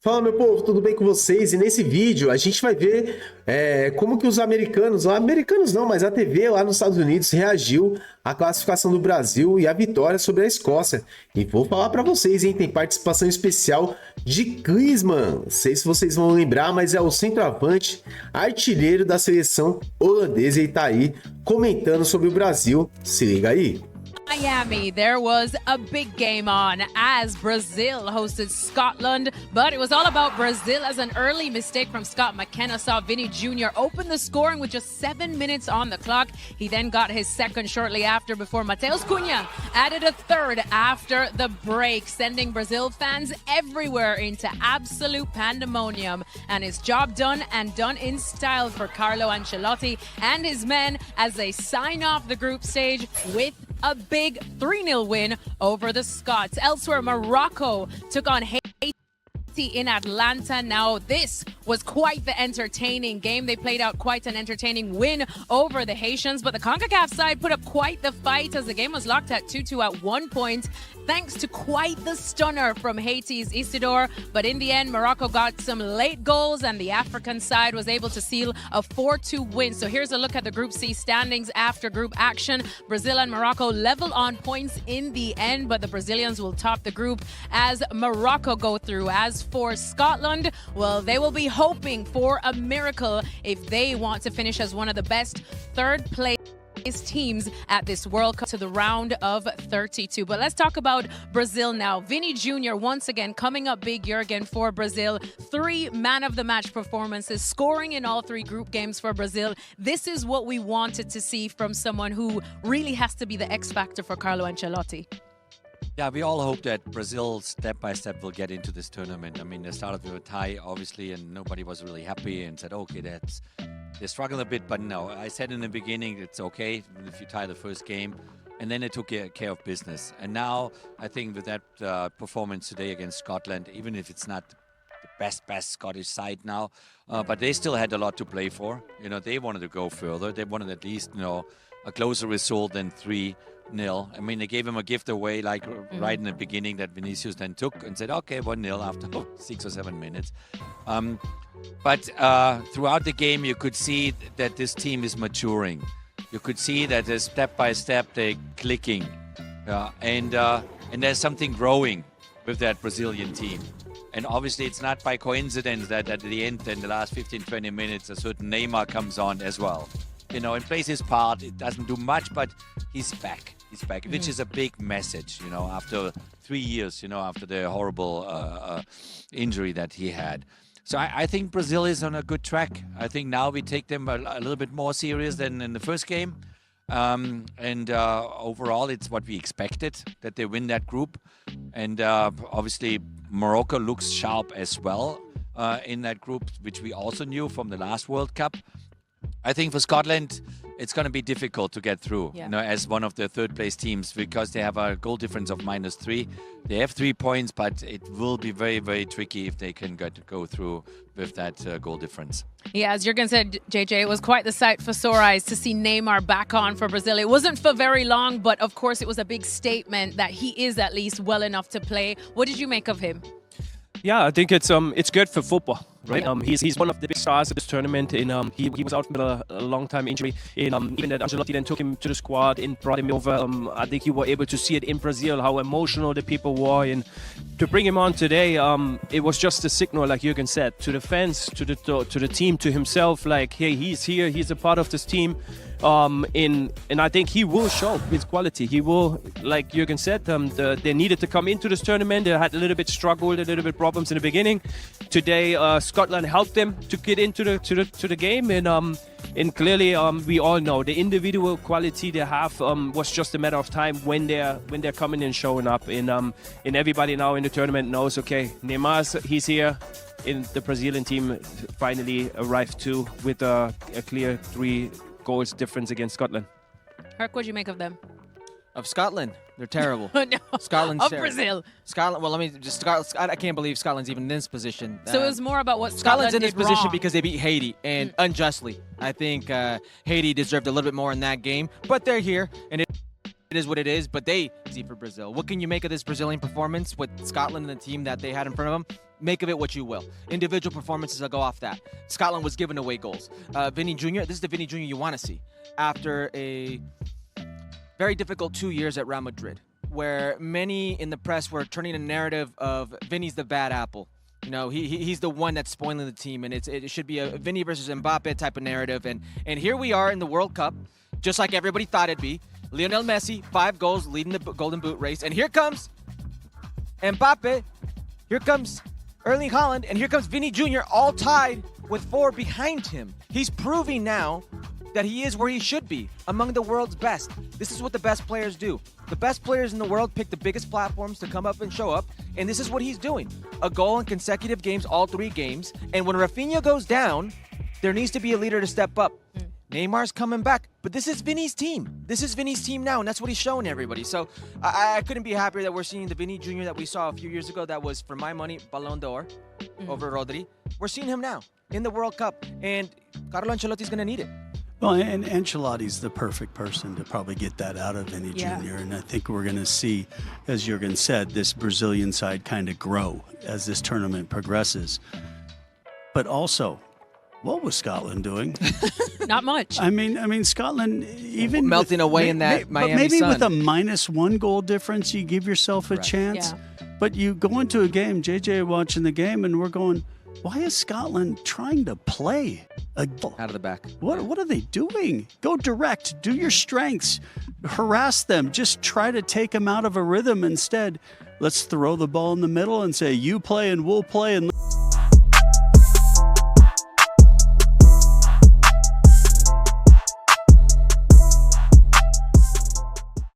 Fala, meu povo, tudo bem com vocês? E nesse vídeo a gente vai ver como que os americanos não, mas a TV lá nos Estados Unidos reagiu à classificação do Brasil e à vitória sobre a Escócia. E vou falar para vocês, hein, tem participação especial de Klismann. Não sei se vocês vão lembrar, mas é o centroavante artilheiro da seleção holandesa e tá aí comentando sobre o Brasil. Se liga aí. Miami, there was a big game on as Brazil hosted Scotland, but it was all about Brazil as an early mistake from Scott McKenna saw Vinny Júnior open the scoring with just 7 minutes on the clock. He then got his second shortly after before Matheus Cunha added a third after the break, sending Brazil fans everywhere into absolute pandemonium. And his job done, and done in style for Carlo Ancelotti and his men as they sign off the group stage with a big 3-0 win over the Scots. Elsewhere, Morocco took on Haiti in Atlanta. Now, this was quite the entertaining game. They played out quite an entertaining win over the Haitians, but the CONCACAF side put up quite the fight as the game was locked at 2-2 at one point, thanks to quite the stunner from Haiti's Isidore. But in the end, Morocco got some late goals and the African side was able to seal a 4-2 win. So here's a look at the Group C standings after group action. Brazil and Morocco level on points in the end, but the Brazilians will top the group as Morocco go through. As for Scotland, well, they will be hoping for a miracle if they want to finish as one of the best third place teams at this World Cup to the round of 32. But let's talk about Brazil now. Vinny Júnior once again coming up big, Jurgen, for Brazil. 3 man of the match performances, scoring in all 3 group games for Brazil. This is what we wanted to see from someone who really has to be the X factor for Carlo Ancelotti. Yeah, we all hope that Brazil step by step will get into this tournament. I mean, they started with a tie, obviously, and nobody was really happy and said, okay, they struggle a bit, but no, I said in the beginning, it's okay if you tie the first game. And then they took care of business. And now, I think with that performance today against Scotland, even if it's not the best Scottish side now, but they still had a lot to play for. You know, they wanted to go further. They wanted at least, a closer result than 3-0. I mean, they gave him a gift away, like right in the beginning, that Vinícius then took and said, okay, 1-0 after 6 or 7 minutes. But throughout the game, you could see that this team is maturing. You could see that step by step they're clicking. And there's something growing with that Brazilian team. And obviously, it's not by coincidence that at the end, in the last 15, 20 minutes, a certain Neymar comes on as well. And plays his part. It doesn't do much, but he's back. He's back, which is a big message, after 3 years, after the horrible injury that he had. So I think Brazil is on a good track. I think now we take them a little bit more serious than in the first game. And overall, it's what we expected, that they win that group. And obviously, Morocco looks sharp as well in that group, which we also knew from the last World Cup. I think for Scotland, it's going to be difficult to get through, as one of the third place teams, because they have a goal difference of -3. They have 3 points, but it will be very, very tricky if they can go through with that goal difference. Yeah, as Jurgen said, JJ, it was quite the sight for sore eyes to see Neymar back on for Brazil. It wasn't for very long, but of course it was a big statement that he is at least well enough to play. What did you make of him? Yeah, I think it's good for football, right? He's one of the big stars of this tournament. He was out with a long time injury. Even that Ancelotti then took him to the squad and brought him over. I think you were able to see it in Brazil how emotional the people were, and to bring him on today, it was just a signal, like Jurgen said, to the fans, to the team, to himself. Like, hey, he's here. He's a part of this team. And I think he will show his quality. He will, like Jurgen said, they needed to come into this tournament. They had a little bit struggled, a little bit problems in the beginning. Today, Scotland helped them to get into the game, and clearly we all know the individual quality they have was just a matter of time when they're coming and showing up. And everybody now in the tournament knows, okay, Neymar, he's here. In the Brazilian team finally arrived too with a clear 3 goals difference against Scotland. Herc, what do you make of them? Of Scotland, they're terrible. No, Scotland's of terrible. Brazil. Scotland. Well, I can't believe Scotland's even in this position. So it was more about what Scotland's in this did position wrong. because they beat Haiti, and unjustly. I think Haiti deserved a little bit more in that game, but they're here, and it is what it is, but they see for Brazil. What can you make of this Brazilian performance with Scotland and the team that they had in front of them? Make of it what you will. Individual performances will go off that. Scotland was giving away goals. Vinny Jr., this is the Vinny Jr. you want to see after a very difficult 2 years at Real Madrid, where many in the press were turning a narrative of Vinny's the bad apple. You know, he's the one that's spoiling the team, and it should be a Vinny versus Mbappe type of narrative. And here we are in the World Cup, just like everybody thought it'd be. Lionel Messi, 5 goals, leading the Golden Boot race. And here comes Mbappe, here comes Erling Haaland, and here comes Vinny Jr., all tied with 4 behind him. He's proving now that he is where he should be, among the world's best. This is what the best players do. The best players in the world pick the biggest platforms to come up and show up, and this is what he's doing. A goal in consecutive games, all 3 games, and when Rafinha goes down, there needs to be a leader to step up. Neymar's coming back, but this is Vinny's team. This is Vinny's team now, and that's what he's showing everybody. So I couldn't be happier that we're seeing the Vinny Jr. that we saw a few years ago that was, for my money, Ballon d'Or over Rodri. We're seeing him now in the World Cup, and Carlo Ancelotti's going to need it. Well, and Ancelotti's the perfect person to probably get that out of Vinny Jr. And I think we're going to see, as Jurgen said, this Brazilian side kind of grow as this tournament progresses. But also, what was Scotland doing? Not much. I mean, Scotland even melting away in that Miami but maybe sun. with a -1 goal difference, you give yourself a chance. Yeah. But you go into a game, JJ watching the game, and we're going, why is Scotland trying to play Out of the back. What are they doing? Go direct. Do your strengths. Harass them. Just try to take them out of a rhythm instead. Let's throw the ball in the middle and say, you play and we'll play. And